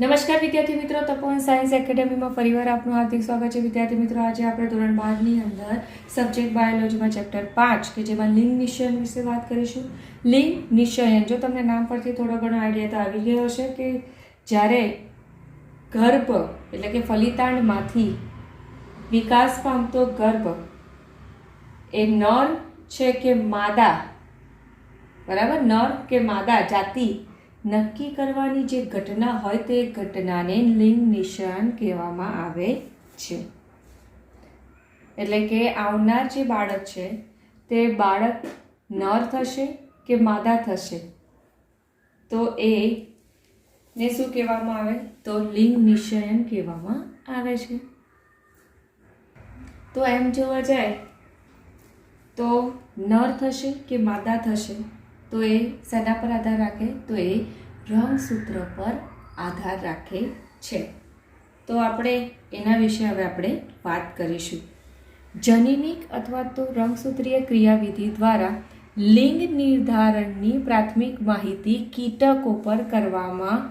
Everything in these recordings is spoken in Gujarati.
નમસ્કાર વિદ્યાર્થી મિત્રો, તપોવન સાયન્સ એકેડેમીમાં ફરીવાર આપનું હાર્દિક સ્વાગત છે. વિદ્યાર્થી મિત્રો, આજે આપણે ધોરણ 12ની અંદર સબ્જેક્ટ બાયોલોજીમાં ચેપ્ટર 5 કે જેમાં લિંગ નિશ્ચયન વિશે વાત કરીશું. લિંગ નિશ્ચયન, જો તમને નામ પરથી થોડો ઘણો આઈડિયા તો આવી ગયો હશે કે જ્યારે ગર્ભ એટલે કે ફલિતાંડમાંથી વિકાસ પામતો ગર્ભ એ નર છે કે માદા, બરાબર, નર કે માદા જાતિ નક્કી કરવાની જે ઘટના હોય તે ઘટનાને લિંગ નિશ્ચયન કહેવામાં આવે છે. એટલે કે આવનાર જે બાળક છે તે બાળક નર થશે કે માદા થશે તો એને શું કહેવામાં આવે? તો લિંગ નિશ્ચયન કહેવામાં આવે છે. તો એમ જોવા જાય તો નર થશે કે માદા થશે તો એ શેના પર આધાર રાખે? તો એ રંગસૂત્ર પર આધાર રાખે છે. તો આપણે એના વિશે હવે આપણે વાત કરીશું. જનીનિક અથવા તો રંગસૂત્રીય ક્રિયાવિધિ દ્વારા લિંગ નિર્ધારણની પ્રાથમિક માહિતી કીટકો પર કરવામાં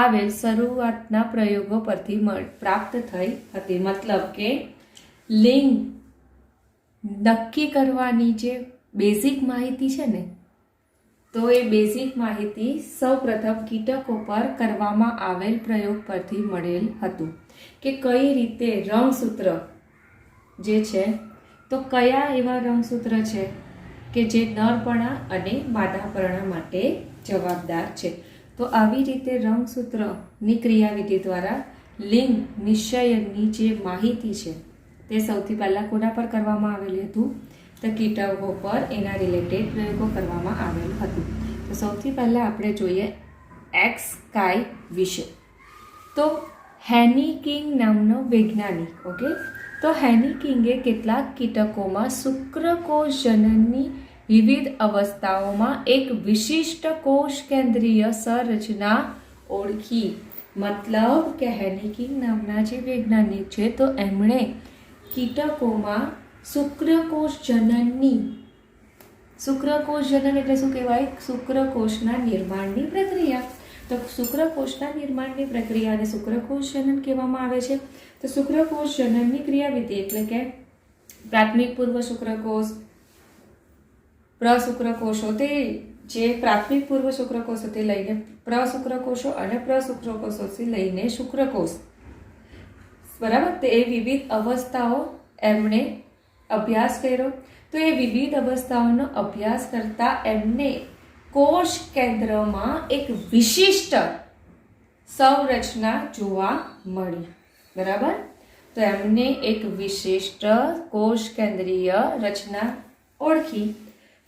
આવેલ શરૂઆતના પ્રયોગો પરથી પ્રાપ્ત થઈ હતી. મતલબ કે લિંગ નક્કી કરવાની જે બેઝિક માહિતી છે ને, તો એ બેઝિક માહિતી સૌપ્રથમ કીટકો પર કરવામાં આવેલ પ્રયોગ પરથી મળેલ હતું કે કઈ રીતે રંગસૂત્ર જે છે, તો કયા એવા રંગસૂત્ર છે કે જે નરપણા અને માદાપણા માટે જવાબદાર છે. તો આવી રીતે રંગસૂત્રની ક્રિયાવિધિ દ્વારા લિંગ નિશ્ચયનની જે માહિતી છે તે સૌથી પહેલાં કોના પર કરવામાં આવેલું હતું? તો કીટકો પર એના રિલેટેડ પ્રયોગો કરવામાં આવેલ હતું. તો સૌથી પહેલાં આપણે જોઈએ એક્સ કાય વિશે. તો હેનિકિંગ નામનો વૈજ્ઞાનિક, ઓકે, તો હેનિકિંગે કેટલાક કીટકોમાં શુક્રકોષ જનનની વિવિધ અવસ્થાઓમાં એક વિશિષ્ટ કોષ કેન્દ્રીય સંરચના ઓળખી. મતલબ કે હેનિકિંગ નામના જે વૈજ્ઞાનિક છે તો એમણે કીટકોમાં શુક્રકોષ જનન એટલે શું કહેવાય? શુક્રકોષના નિર્માણની પ્રક્રિયા. તો શુક્રકોષના નિર્માણની પ્રક્રિયાને શુક્રકોષ જનન કહેવામાં આવે છે. તો શુક્રકોષ જનનની ક્રિયાવિધિ એટલે કે પ્રાથમિક પૂર્વ શુક્રકોષ, પ્રશુક્રકોષો, તે જે પ્રાથમિક પૂર્વ શુક્રકોષોથી લઈને પ્રશુક્રકોષો અને પ્રશુક્રકોષોથી લઈને શુક્રકોષ, બરાબર, તે એ વિવિધ અવસ્થાઓ એમણે અભ્યાસ કર્યો. તો એ વિવિધ અવસ્થાઓનો અભ્યાસ કરતા એમને કોષ કેન્દ્રમાં એક વિશિષ્ટ સંરચના જોવા મળી, બરાબર. તો એમને એક વિશિષ્ટ કોષ કેન્દ્રીય રચના ઓળખી.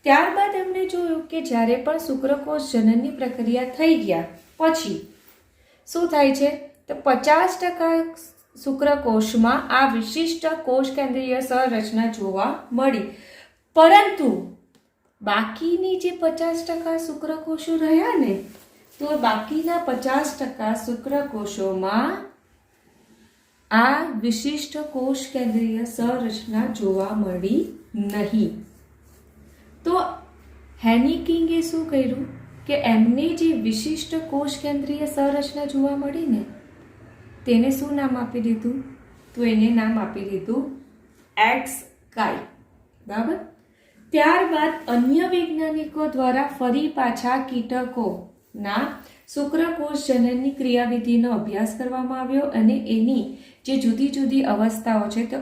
ત્યારબાદ એમણે જોયું કે જ્યારે પણ શુક્રકોષ જનનની પ્રક્રિયા થઈ ગયા પછી શું થાય છે? તો 50% શુક્રકોષમાં આ વિશિષ્ટ કોષ કેન્દ્રીય સંરચના જોવા મળી. પરંતુ બાકીની જે 50% શુક્રકોષો રહ્યા ને, તો બાકીના 50% શુક્રકોષોમાં આ વિશિષ્ટ કોષ કેન્દ્રીય સંરચના જોવા મળી નહીં. તો હેનિકિંગે શું કર્યું કે એમને જે વિશિષ્ટ કોષ કેન્દ્રીય સંરચના જોવા મળી ને તેને શું નામ આપી દીધું? તો એને નામ આપી દીધું એક્સ કાય, બરાબર. ત્યારબાદ અન્ય વૈજ્ઞાનિકો દ્વારા ફરી પાછા કીટકોના શુક્રકોષ જનનની ક્રિયાવિધિનો અભ્યાસ કરવામાં આવ્યો અને એની જે જુદી જુદી અવસ્થાઓ છે તો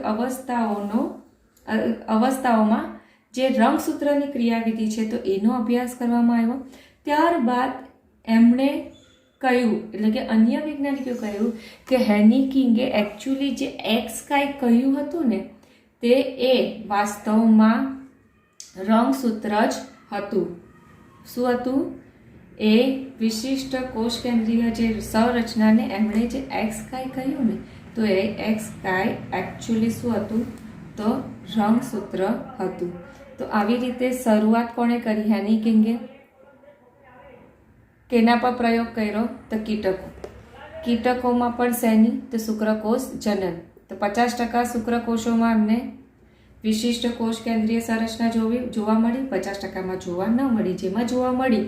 અવસ્થાઓમાં જે રંગસૂત્રની ક્રિયાવિધિ છે તો એનો અભ્યાસ કરવામાં આવ્યો. ત્યારબાદ એમણે કહ્યું, એટલે કે અન્ય વૈજ્ઞાનિકોએ કહ્યું કે હેનિકિંગે એકચ્યુઅલી જે એક્સ કાય કહ્યું હતું ને તે એ વાસ્તવમાં રંગસૂત્ર જ હતું. શું હતું? એ વિશિષ્ટ કોષ કેન્દ્રીય જે સંરચનાને એમણે જે એક્સ કાય કહ્યું ને તો એ એક્સ કાય એકચ્યુઅલી શું હતું? તો રંગસૂત્ર હતું. તો આવી રીતે શરૂઆત કોણે કરી? હેનિકિંગે. કેના પર પ્રયોગ કર્યો? તો કીટકોમાં પણ શેની? તો શુક્રકોષ જનન. તો 50% શુક્રકોષોમાં એમને વિશિષ્ટ કોષ કેન્દ્રીય સંરચના જોવા મળી, 50%માં જોવા ન મળી. જેમાં જોવા મળી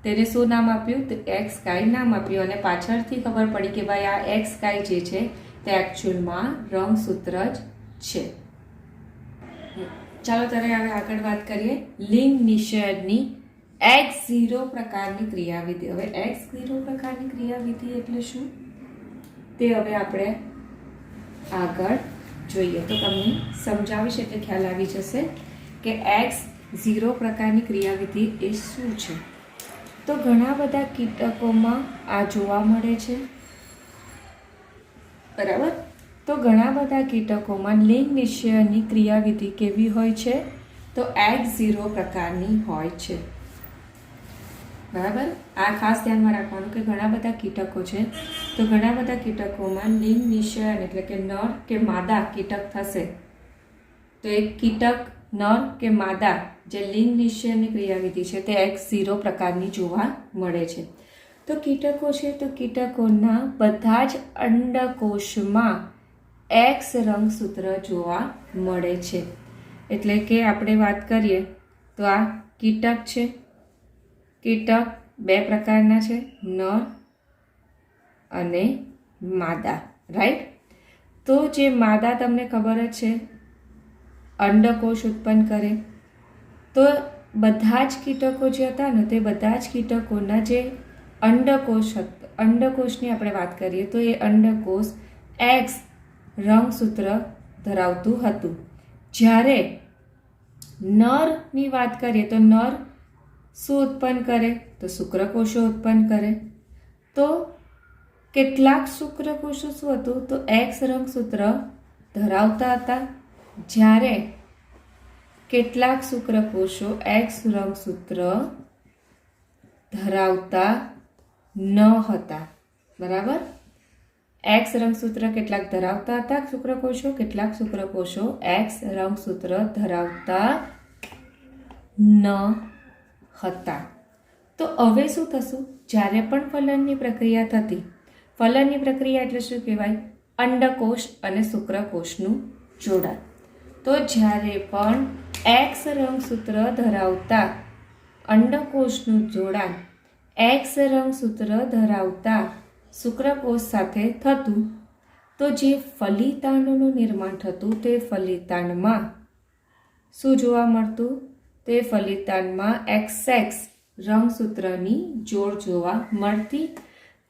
તેને શું નામ આપ્યું? તો એક્સ સ્કાય નામ આપ્યું અને પાછળથી ખબર પડી કે ભાઈ આ એક્સ સ્કાય જે છે તે એકચ્યુઅલમાં રંગસૂત્ર જ છે. ચાલો ત્યારે હવે આગળ વાત કરીએ લિંગ નિષેધની X0 પ્રકારની ક્રિયાવિધિ. હવે X0 પ્રકારની ક્રિયાવિધિ એટલે શું તે હવે આપણે આગળ જોઈએ તો તમને સમજાવીશ એટલે ખ્યાલ આવી જશે કે X0 પ્રકારની ક્રિયાવિધિ એ શું છે. તો ઘણા બધા કીટકોમાં આ જોવા મળે છે, બરાબર. તો ઘણા બધા કીટકોમાં લિંગ નિષેધની ક્રિયાવિધિ કેવી હોય છે? તો X0 પ્રકારની હોય છે, બરાબર. આ ખાસ ધ્યાનમાં રાખવાનું કે ઘણા બધા કીટકો છે તો ઘણા બધા કીટકોમાં લિંગ નિષેધ એટલે કે નર કે માદા કીટક થશે તો એક કીટક નર કે માદા જે લિંગ નિષેધની ક્રિયાવિધિ છે તે X0 પ્રકારની જોવા મળે છે. તો કીટકો છે તો કીટકોના બધા જ અંડકોશમાં X રંગસૂત્ર જોવા મળે છે. એટલે કે આપણે વાત કરીએ તો આ કીટક છે. કીટક બે પ્રકારના છે, નર અને માદા, રાઈટ. તો જે માદા તમને ખબર જ છે અંડકોશ ઉત્પન્ન કરે. તો બધા જ કીટકો જે હતા ને તે બધા જ કીટકોના જે અંડકોશ અંડકોશની આપણે વાત કરીએ તો એ અંડકોશ X રંગસૂત્ર ધરાવતું હતું. જ્યારે નરની વાત કરીએ તો નર શું ઉત્પન્ન કરે? તો શુક્રકોષો ઉત્પન્ન કરે. તો કેટલાક શુક્રકોષો શું હતું? તો X રંગસૂત્ર ધરાવતા હતા, જ્યારે કેટલાક શુક્રકોષો X રંગસૂત્ર ધરાવતા ન હતા, બરાબર. X રંગસૂત્ર કેટલાક ધરાવતા હતા શુક્રકોષો, કેટલાક શુક્રકોષો X રંગસૂત્ર ધરાવતા ન હતા. તો હવે શું થશું? જ્યારે પણ ફલનની પ્રક્રિયા થતી, ફલનની પ્રક્રિયા એટલે શું કહેવાય? અંડકોષ અને શુક્રકોષનું જોડાણ. તો જ્યારે પણ X રંગસૂત્ર ધરાવતા અંડકોષનું જોડાણ X રંગસૂત્ર ધરાવતા શુક્રકોષ સાથે થતું તો જે ફલિતાંડનું નિર્માણ થતું તે ફલિતાંડમાં શું જોવા મળતું? તે ફલિતાંડમાં XX રંગસૂત્રની જોડ જોવા મળતી,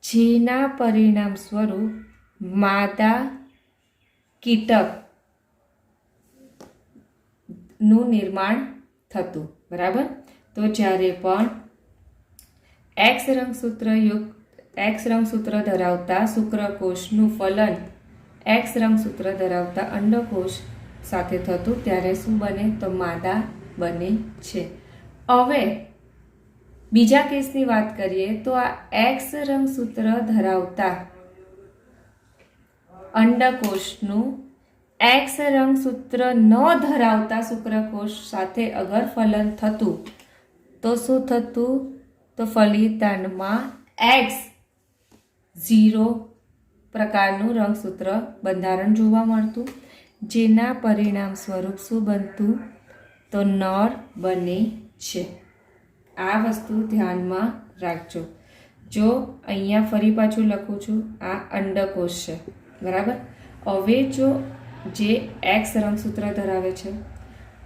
જેના પરિણામ સ્વરૂપ માદા કીટકનું નિર્માણ થતું, બરાબર. તો જ્યારે પણ X રંગસૂત્ર ધરાવતા શુક્રકોષનું ફલન X રંગસૂત્ર ધરાવતા અંડકોષ સાથે થતું ત્યારે શું બને? તો માદા બને છે. હવે બીજા કેસની વાત કરીએ તો આ X રંગસૂત્ર ધરાવતા અંડકોષનું X રંગસૂત્ર ન ધરાવતા શુક્રકોષ સાથે અગર ફલન થતું તો શું થતું? તો ફલિતાંડમાં X0 પ્રકારનું રંગસૂત્ર બંધારણ જોવા મળતું, જેના પરિણામ સ્વરૂપ શું બનતું? તો નર બને છે. આ વસ્તુ ધ્યાનમાં રાખજો. જો અહીંયા ફરી પાછું લખું છું, આ અંડકોષ છે, બરાબર. હવે જો જે X રંગસૂત્ર ધરાવે છે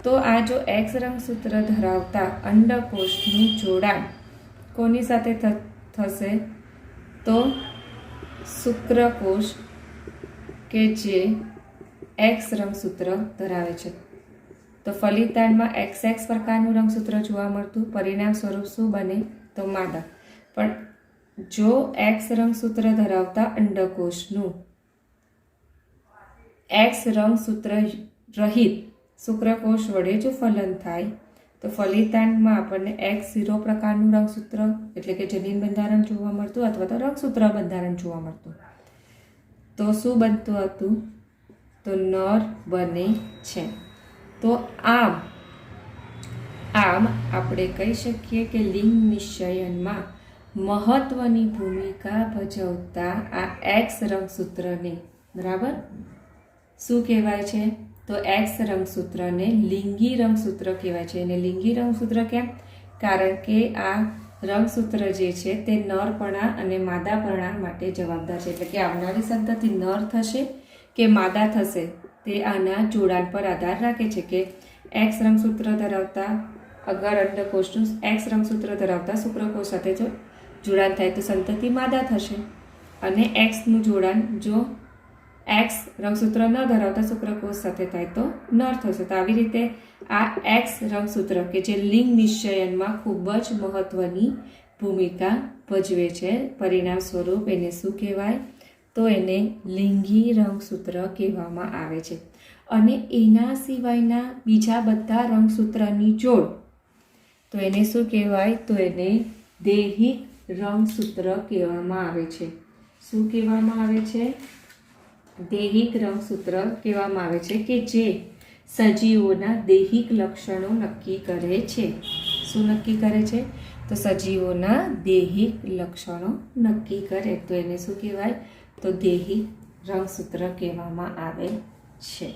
તો આ જો X રંગસૂત્ર ધરાવતા અંડકોષનું જોડાણ કોની સાથે થશે? તો શુક્રકોષ કે જે X રંગસૂત્ર ધરાવે છે. તો ફલિતાંડમાં XX પ્રકારનું રંગસૂત્ર જોવા મળતું, પરિણામ સ્વરૂપ શું બને? તો માદા. પણ જો X રંગસૂત્ર ધરાવતા અંડકોષનું X રંગસૂત્ર રહિત શુક્રકોષ વડે જો ફલન થાય તો ફલિતાંડમાં આપણને X0 પ્રકારનું રંગસૂત્ર એટલે કે જનીન બંધારણ જોવા મળતું અથવા તો રંગસૂત્ર બંધારણ જોવા મળતું. તો શું બનતું હતું? તો નર બને છે. તો આમ આપણે કહી શકીએ કે લિંગ નિષયનમાં મહત્વની ભૂમિકા ભજવતા આ X રંગસૂત્રને, બરાબર, શું કહેવાય છે? તો X રંગસૂત્રને લિંગી રંગસૂત્ર કહેવાય છે. અને લિંગી રંગસૂત્ર કેમ? કારણ કે આ રંગસૂત્ર જે છે તે નરપણા અને માદાપણા માટે જવાબદાર છે. એટલે કે આવનારી સંતતિ નર થશે કે માદા થશે તે આના જોડાણ પર આધાર રાખે છે. કે એક્સ રંગસૂત્ર ધરાવતા અગર અંડકોષનું એક્સ રંગસૂત્ર ધરાવતા શુક્રકોષ સાથે જો જોડાણ થાય તો સંતતિ માદા થશે, અને એક્સનું જોડાણ જો એક્સ રંગસૂત્ર ન ધરાવતા શુક્રકોષ સાથે થાય તો નર થશે. તો આવી રીતે આ એક્સ રંગસૂત્ર કે જે લિંગ નિશ્ચયનમાં ખૂબ જ મહત્વની ભૂમિકા ભજવે છે, પરિણામ સ્વરૂપ એને શું કહેવાય? તો એને લિંગી રંગસૂત્ર કહેવામાં આવે છે. અને એના સિવાયના બીજા બધા રંગસૂત્રની જોડ તો એને શું કહેવાય? તો એને દૈહિક રંગસૂત્ર કહેવામાં આવે છે. શું કહેવામાં આવે છે? દૈહિક રંગસૂત્ર કહેવામાં આવે છે, કે જે સજીવોના દૈહિક લક્ષણો નક્કી કરે છે. શું નક્કી કરે છે? તો સજીવોના દૈહિક લક્ષણો નક્કી કરે તો એને શું કહેવાય? તો દૈહિક રંગસૂત્ર કહેવામાં આવે છે.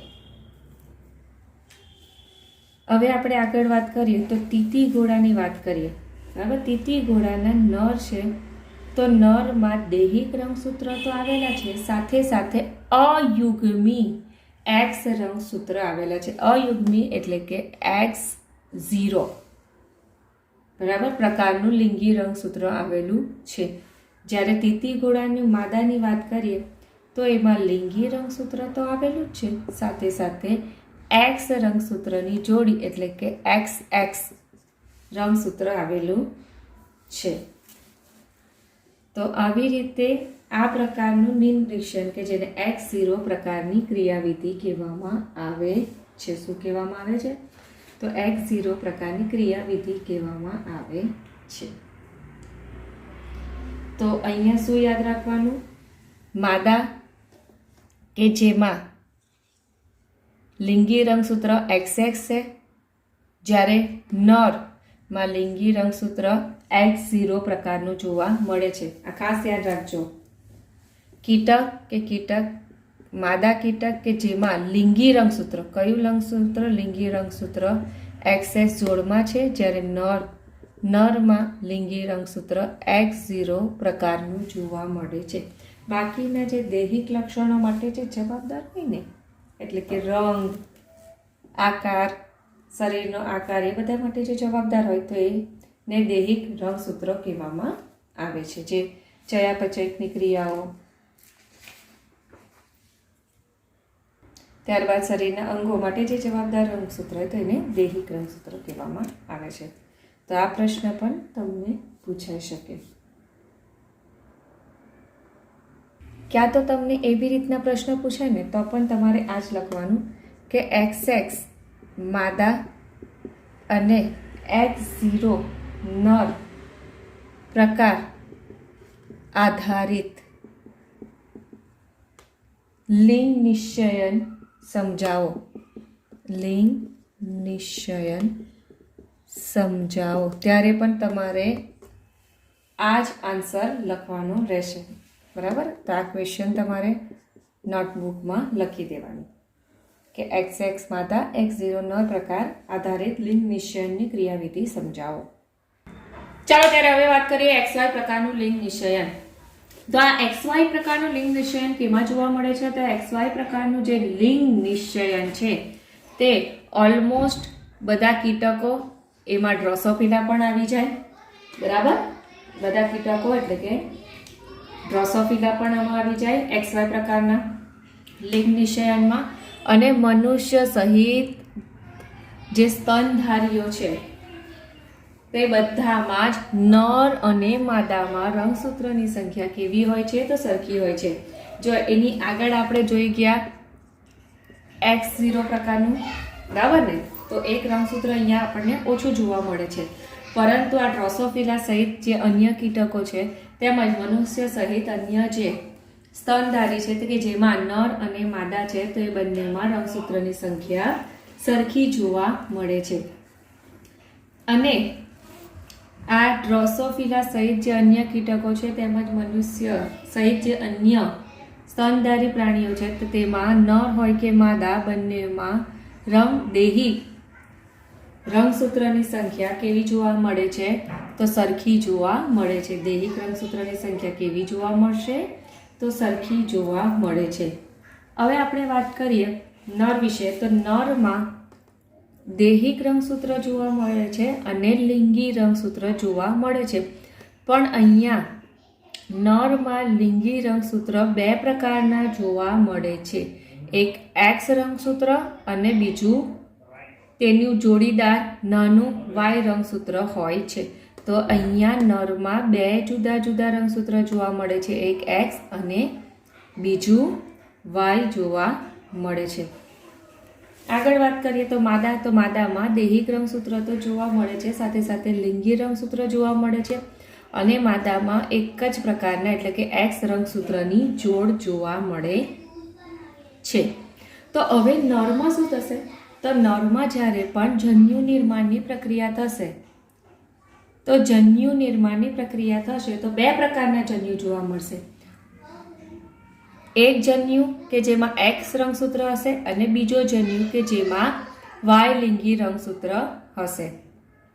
હવે આપણે આગળ વાત કરીએ તો તીતી ઘોડાની વાત કરીએ. બરાબર, તીતી ઘોડાના નર છે તો નરમાં દૈહિક રંગસૂત્ર તો આવેલા છે, સાથે સાથે અયુગ્મી એક્સ રંગસૂત્ર આવેલા છે. અયુગ્મી એટલે કે X0 બરાબર પ્રકારનું લિંગી રંગસૂત્ર આવેલું છે. જ્યારે તીતી ઘોડાની માદાની વાત કરીએ તો એમાં લિંગી રંગસૂત્ર તો આવેલું જ છે, સાથે સાથે એક્સ રંગસૂત્રની જોડી એટલે કે XX રંગસૂત્ર આવેલું છે. તો આવી રીતે આ પ્રકારનું નિર્દેશન કે જેને X0 પ્રકારની ક્રિયાવિધિ કહેવામાં આવે છે. શું કહેવામાં આવે છે? તો X0 પ્રકારની ક્રિયાવિધિ કહેવામાં આવે છે. તો અહીંયા શું યાદ રાખવાનું? માદા કે જેમાં લિંગી રંગસૂત્ર XX છે, જ્યારે નરમાં લિંગી રંગસૂત્ર X0 પ્રકારનું જોવા મળે છે. આ ખાસ યાદ રાખજો. કીટક માદા કીટક કે જેમાં લિંગી રંગસૂત્ર, કયું રંગસૂત્ર? લિંગી રંગસૂત્ર XX જોડમાં છે, જ્યારે નરમાં લિંગી રંગસૂત્ર X0 પ્રકારનું જોવા મળે છે. બાકીના જે દૈહિક લક્ષણો માટે જે જવાબદાર હોય ને, એટલે કે રંગ, આકાર, શરીરનો આકાર, એ બધા માટે જે જવાબદાર હોય તો એને દૈહિક રંગસૂત્ર કહેવામાં આવે છે. જે ચયાપચયની ક્રિયાઓ, ત્યારબાદ શરીરના અંગો માટે જે જવાબદાર રંગસૂત્ર હોય તો એને દૈહિક રંગસૂત્ર કહેવામાં આવે છે. તો આ પ્રશ્ન પણ તમને પૂછાઈ શકે. ક્યાં તો તમને એવી રીતના પ્રશ્ન પૂછાય ને તો પણ તમારે આ જ લખવાનું કે XX માદા અને X0 નર પ્રકાર આધારિત લિંગ નિશ્ચયન સમજાવો. લિંગ નિશ્ચયન સમજાવો. ત્યારે પણ તમારે આ જ આન્સર લખવાનો રહેશે. બરાબર, તો આ ક્વેશ્ચન તમારે નોટબુકમાં લખી દેવાનું કે XX માદા X0 નર પ્રકાર આધારિત લિંગ નિશ્ચયનની ક્રિયાવિધિ સમજાવો. ચાલો ત્યારે હવે વાત કરીએ XY પ્રકારનું લિંગ નિશ્ચયન. તો આ XY પ્રકારનું લિંગ નિશ્ચયન કેમાં જોવા મળે છે? તો XY પ્રકારનું જે લિંગ નિશ્ચયન છે તે ઓલમોસ્ટ બધા કીટકો, એમાં ડ્રોસોફિલા પણ આવી જાય. બરાબર, બધા કીટકો એટલે કે ડ્રોસોફિલા પણ આમાં આવી જાય XY પ્રકારના લિંગ નિશ્ચયનમાં. અને મનુષ્ય સહિત જે સ્તનધારીઓ છે તે બધામાં જ નર અને માદામાં રંગસૂત્રની સંખ્યા કેવી હોય છે? તો સરખી હોય છે. જો એની આગળ આપણે જોઈ ગયા X0 પ્રકારનું, બરાબર ને, તો એક રંગસૂત્ર અહીંયા આપણને ઓછું જોવા મળે છે. પરંતુ આ ડ્રોસોફિલા સહિત જે અન્ય કીટકો છે તેમજ મનુષ્ય સહિત અન્ય જે સ્તનધારી છે કે જેમાં નર અને માદા છે તો એ બંનેમાં રંગસૂત્રની સંખ્યા સરખી જોવા મળે છે. અને આ ડ્રોસોફિલા સહિત જે અન્ય કીટકો છે તેમજ મનુષ્ય સહિત જે અન્ય સ્તનધારી પ્રાણીઓ છે તો તેમાં નર હોય કે માદા બંનેમાં દૈહિક રંગસૂત્રની સંખ્યા કેવી જોવા મળે છે? તો સરખી જોવા મળે છે. દૈહિક રંગસૂત્રની સંખ્યા કેવી જોવા મળશે? તો સરખી જોવા મળે છે. હવે આપણે વાત કરીએ નર વિશે. તો નરમાં દૈહિક રંગસૂત્ર જોવા મળે છે અને લિંગી રંગસૂત્ર જોવા મળે છે. પણ અહીંયા નરમાં લિંગી રંગસૂત્ર બે પ્રકારના જોવા મળે છે. એક એક્સ રંગસૂત્ર અને બીજું તેનું જોડીદાર નાનું વાય રંગસૂત્ર હોય છે. તો અહીંયા નરમાં બે જુદા જુદા રંગસૂત્ર જોવા મળે છે. એક એક્સ અને બીજું વાય જોવા મળે છે. આગળ વાત કરીએ તો માદામાં દૈહિક રંગસૂત્ર તો જોવા મળે છે, સાથે સાથે લિંગી રંગસૂત્ર જોવા મળે છે અને માદામાં એક જ પ્રકારના એટલે કે એક્સ રંગસૂત્રની જોડ જોવા મળે છે. તો હવે નરમાં શું થશે? તો નરમાં જ્યારે પણ જન્યુ નિર્માણની પ્રક્રિયા થશે તો જન્યુ નિર્માણની પ્રક્રિયા થશે તો બે પ્રકારના જન્યુ જોવા મળશે. એક જન્યુ કે જેમાં એક્સ રંગસૂત્ર હશે અને બીજો જન્યુ કે જેમાં વાય લિંગી રંગસૂત્ર હશે.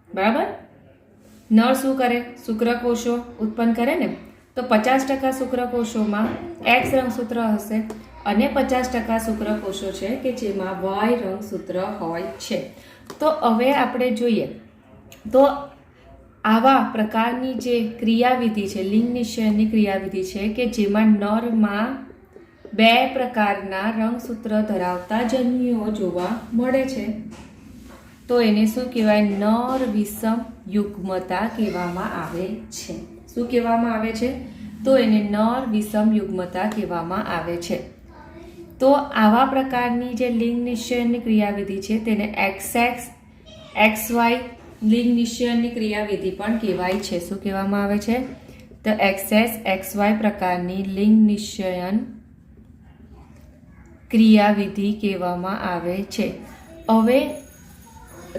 બરાબર? નર શું કરે? શુક્રકોષો ઉત્પન્ન કરે ને. તો 50% શુક્રકોષોમાં એક્સ રંગસૂત્ર હશે અને 50% શુક્રકોષો છે કે જેમાં વાય રંગસૂત્ર હોય છે. તો હવે આપણે જોઈએ તો આવા પ્રકારની જે ક્રિયાવિધિ છે, લિંગ નિશ્ચયની ક્રિયાવિધિ છે કે જેમાં નરમાં બે પ્રકારના રંગસૂત્ર ધરાવતા જન્યુઓ જોવા મળે છે તો એને શું કહેવાય? નર વિષમ યુગ્મતા કહેવામાં આવે છે. શું કહેવામાં આવે છે? તો એને નર વિષમ યુગ્મતા કહેવામાં આવે છે. તો આવા પ્રકારની જે લિંગ નિશ્ચયની ક્રિયાવિધિ છે તેને XX XY લિંગ નિશ્ચયની ક્રિયાવિધિ પણ કહેવાય છે. શું કહેવામાં આવે છે? તો XX XY પ્રકારની લિંગ નિશ્ચયન ક્રિયાવિધિ કહેવામાં આવે છે. હવે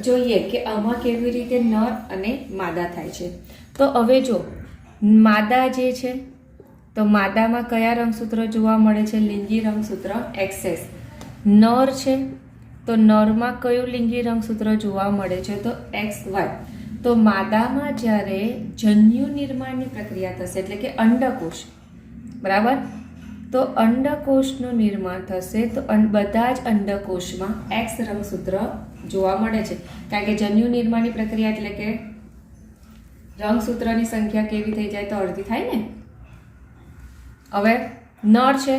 જોઈએ કે આમાં કેવી રીતે નર અને માદા થાય છે. તો હવે જો માદા જે છે તો માદામાં કયા રંગસૂત્ર જોવા મળે છે? લિંગી રંગસૂત્ર XS. નર છે તો નરમાં કયું લિંગી રંગસૂત્ર જોવા મળે છે? તો XY. તો માદામાં જ્યારે જન્યુ નિર્માણની પ્રક્રિયા થશે એટલે કે અંડકોષ, બરાબર? તો અંડકોષનું નિર્માણ થશે તો બધા જ અંડકોષમાં એક્સ રંગસૂત્ર જોવા મળે છે. કારણ કે જન્યુ નિર્માણની પ્રક્રિયા એટલે કે રંગસૂત્રની સંખ્યા કેવી થઈ જાય? તો અડધી થાય ને. હવે નર છે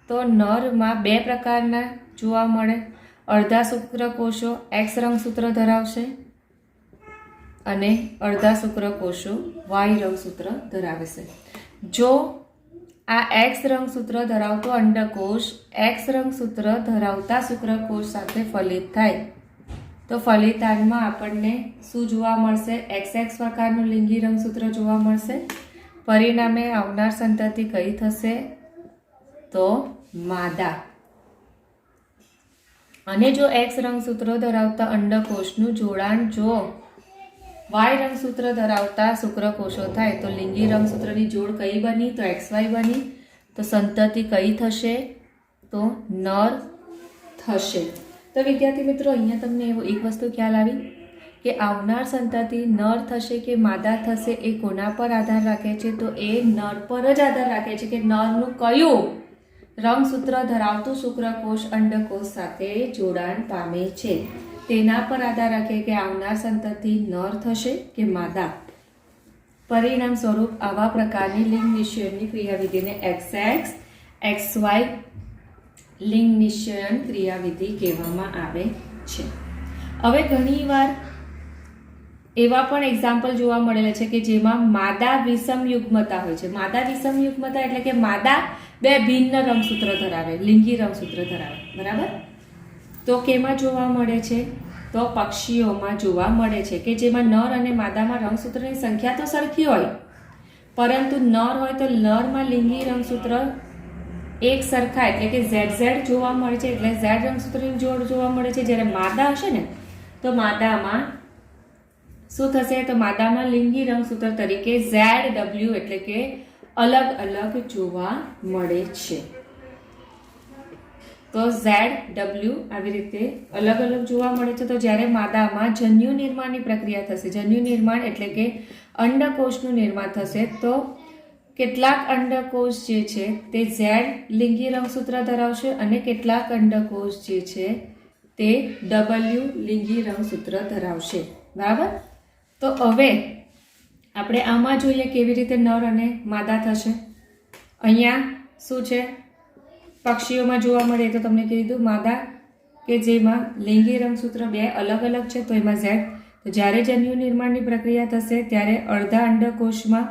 તો નરમાં બે પ્રકારના જોવા મળે. અડધા શુક્રકોષો એક્સ રંગસૂત્ર ધરાવશે અને અડધા શુક્રકોષો વાય રંગસૂત્ર ધરાવશે. જો આ એક્સ રંગસૂત્ર ધરાવતો અંડકોષ એક્સ રંગસૂત્ર ધરાવતા શુક્રકોષ સાથે ફલિત થાય તો ફલિતાંડમાં આપણને શું જોવા મળશે? XX પ્રકારનું લિંગી રંગસૂત્ર જોવા મળશે. પરિણામે આવનાર સંતતિ કઈ થશે? તો માદા. અને જો એક્સ રંગસૂત્રો ધરાવતા અંડકોષનું જોડાણ જો વાય રંગસૂત્ર ધરાવતા શુક્રકોષો થાય તો લિંગી રંગસૂત્રની જોડ કઈ બની? તો XY બની. તો સંતતિ કઈ થશે? તો નર થશે. તો વિદ્યાર્થી મિત્રો, અહીંયા તમને એક વસ્તુ ખ્યાલ આવી કે આવનાર સંતતિ નર થશે કે માદા થશે એ કોના પર આધાર રાખે છે? તો એ નર પર જ આધાર રાખે છે કે નરનું કયું રંગસૂત્ર ધરાવતું શુક્રકોષ અંડકોષ સાથે જોડાણ પામે છે. તેના પર આધાર રાખે કે આવનાર સંતતિ નર થશે કે માદા. પરિણામ સ્વરૂપ આવા પ્રકારની લિંગ નિશ્ચયનની ક્રિયાવિધિને XX XY લિંગ નિશ્ચયન ક્રિયાવિધિ કહેવામાં આવે છે. હવે ઘણીવાર એવા પણ એક્ઝામ્પલ જોવા મળેલા છે કે જેમાં માદા વિષમ યુગ્મતા હોય છે. માદા વિષમ યુગ્મતા એટલે કે માદા બે ભિન્ન રંગસૂત્ર ધરાવે, લિંગી રંગસૂત્ર ધરાવે. બરાબર? તો કેમાં જોવા મળે છે? તો પક્ષીઓમાં જોવા મળે છે કે જેમાં નર અને માદામાં રંગસૂત્રની સંખ્યા તો સરખી હોય પરંતુ નર હોય તો નરમાં લિંગી રંગસૂત્ર એક સરખા એટલે કે ZZ જોવા મળે છે, એટલે Z રંગસૂત્રની જોડ જોવા મળે છે. જ્યારે માદા હશે ને તો માદામાં શું થશે? તો માદામાં લિંગી રંગસૂત્ર તરીકે ZW એટલે કે અલગ અલગ જોવા મળે છે. તો ઝેડ ડબલ્યુ આવી રીતે અલગ અલગ જોવા મળે છે. તો જ્યારે માદામાં જન્યુ નિર્માણની પ્રક્રિયા થશે, જન્યુ નિર્માણ એટલે કે અંડકોષનું નિર્માણ થશે, તો કેટલાક અંડકોષ જે છે તે ઝેડ લિંગી રંગસૂત્ર ધરાવશે અને કેટલાક અંડકોષ જે છે તે ડબલ્યુ લિંગી રંગસૂત્ર ધરાવશે. બરાબર. તો હવે આપણે આમાં જોઈએ કેવી રીતે નર અને માદા થશે. અહીંયા શું છે, પક્ષીઓમાં જોવા મળે તો તમને કીધું માદા કે જેમાં લિંગી રંગસૂત્ર બે અલગ અલગ છે, તો એમાં ઝેડ. તો જ્યારે જન્યુ નિર્માણની પ્રક્રિયા થશે ત્યારે અડધા અંડકોષમાં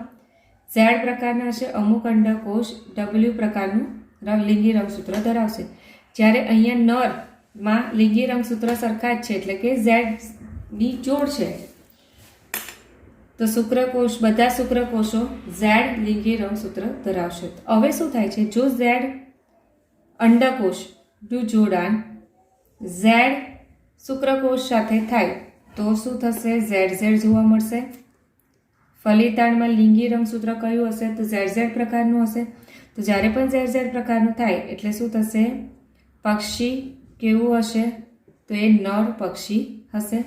ઝેડ પ્રકારના હશે, અમુક અંડકોષ ડબલ્યુ પ્રકારનું લિંગી રંગસૂત્ર ધરાવશે. જ્યારે અહીંયા નરમાં લિંગી રંગસૂત્ર સરખા જ છે એટલે કે ઝેડની જોડ છે, તો શુક્રકોષ બધા શુક્રકોષો ઝેડ લિંગી રંગસૂત્ર ધરાવશે. હવે શું થાય છે, જો ઝેડ અંડકોષનું જોડાણ ઝેડ શુક્રકોષ સાથે થાય તો શું થશે, ઝેડ ઝેડ જોવા મળશે. ફલિતાંડમાં લિંગી રંગસૂત્ર કયું હશે, તો ઝેડ ઝેડ પ્રકારનું હશે. તો જ્યારે પણ ઝેડ ઝેડ પ્રકારનું થાય એટલે શું થશે, પક્ષી કેવું હશે, તો એ નર પક્ષી હશે.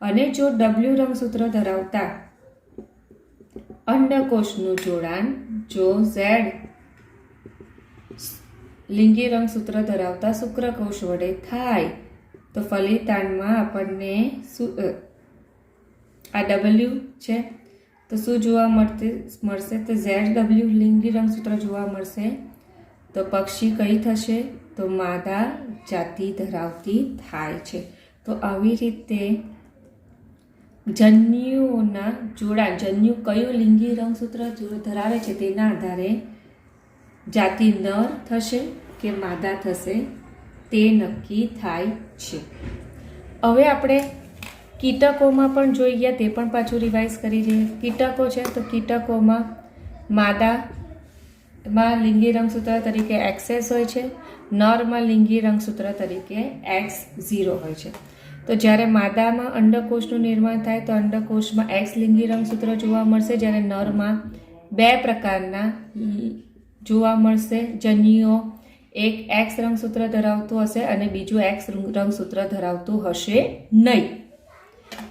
અને જો ડબલ્યુ રંગસૂત્ર ધરાવતા અંડકોષનું જોડાણ જો ઝેડ લિંગી રંગસૂત્ર ધરાવતા શુક્રકોષ વડે થાય તો ફલિતાંડમાં આપણને આ ડબલ્યુ છે તો શું જોવા મળશે, તો ઝેડ ડબલ્યુ લિંગી રંગસૂત્ર જોવા મળશે. તો પક્ષી કઈ થશે, તો માદા જાતિ ધરાવતી થાય છે. તો આવી રીતે જન્યુઓના જોડાણ, જન્યુ કયું લિંગી રંગસૂત્ર ધરાવે છે તેના આધારે જાતિ નર થશે કે માદા થશે તે નક્કી થાય છે. હવે આપણે કીટકોમાં પણ જોઈ ગયા, તે પણ પાછું રિવાઇઝ કરી દઈએ. કીટકો છે તો કીટકોમાં માદામાં લિંગી રંગસૂત્ર તરીકે XS હોય છે, નરમાં લિંગી રંગસૂત્ર તરીકે X0 હોય છે. તો જ્યારે માદામાં અંડકોષનું નિર્માણ થાય તો અંડકોષમાં X લિંગી રંગસૂત્ર જોવા મળશે, જ્યારે નરમાં બે પ્રકારના જોવા મળશે. જન્યુઓ એક X રંગસૂત્ર ધરાવતું હશે અને બીજું X રંગસૂત્ર ધરાવતું હશે નહીં.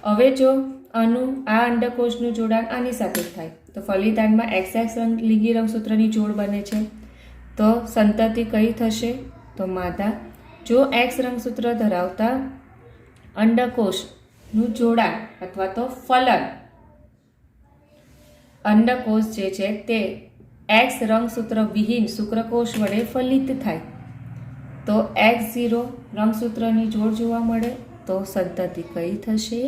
હવે જો આ અંડકોષનું જોડાણ આની સાથે થાય તો ફલિતાંડમાં XX લિંગી રંગસૂત્રની જોડ બને છે, તો સંતતિ કઈ થશે, તો માદા. જો X રંગસૂત્ર ધરાવતા અંડકોષનું જોડાણ અથવા તો ફલન અંડકોષ જે છે તે X રંગસૂત્ર વિહીન શુક્રકોષ વડે ફલિત થાય તો X0 રંગસૂત્રની જોડ જોવા મળે, તો સંતતિ કઈ થશે,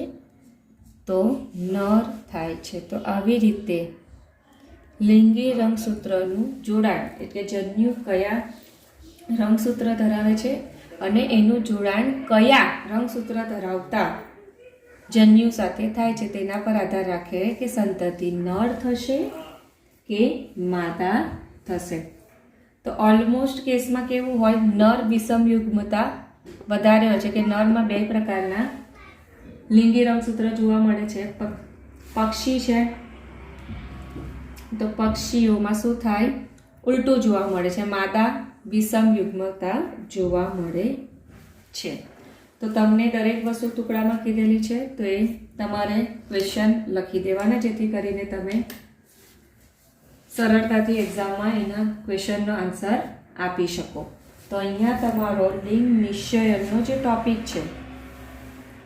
તો નર થાય છે. તો આવી રીતે લિંગી રંગસૂત્રનું જોડાણ એટલે જન્યુ કયા રંગસૂત્ર ધરાવે છે અને એનું જોડાણ કયા રંગસૂત્ર ધરાવતા જન્યુ સાથે થાય છે તેના પર આધાર રાખે કે સંતતિ નર થશે કે માદા થશે. તો ઓલમોસ્ટ કેસમાં કેવું હોય, નર વિષમયુગ્મતા વધારે હોય છે કે નરમાં બે પ્રકારના લિંગી રંગસૂત્ર જોવા મળે છે. પક્ષી છે તો પક્ષીઓમાં શું થાય, ઉલટું જોવા મળે છે, માદા વિષમયુગ્મતા જોવા મળે છે. તો તમને દરેક વસ્તુ ટુકડામાં કીધેલી છે તો એ તમારે ક્વેશ્ચન લખી દેવાના, જેથી કરીને તમે સરળતાથી એક્ઝામમાં એના ક્વેશ્ચનનો આન્સર આપી શકો. તો અહીંયા તમારો લિંગ નિશ્ચયનનો જે ટોપિક છે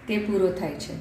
તે પૂરો થાય છે.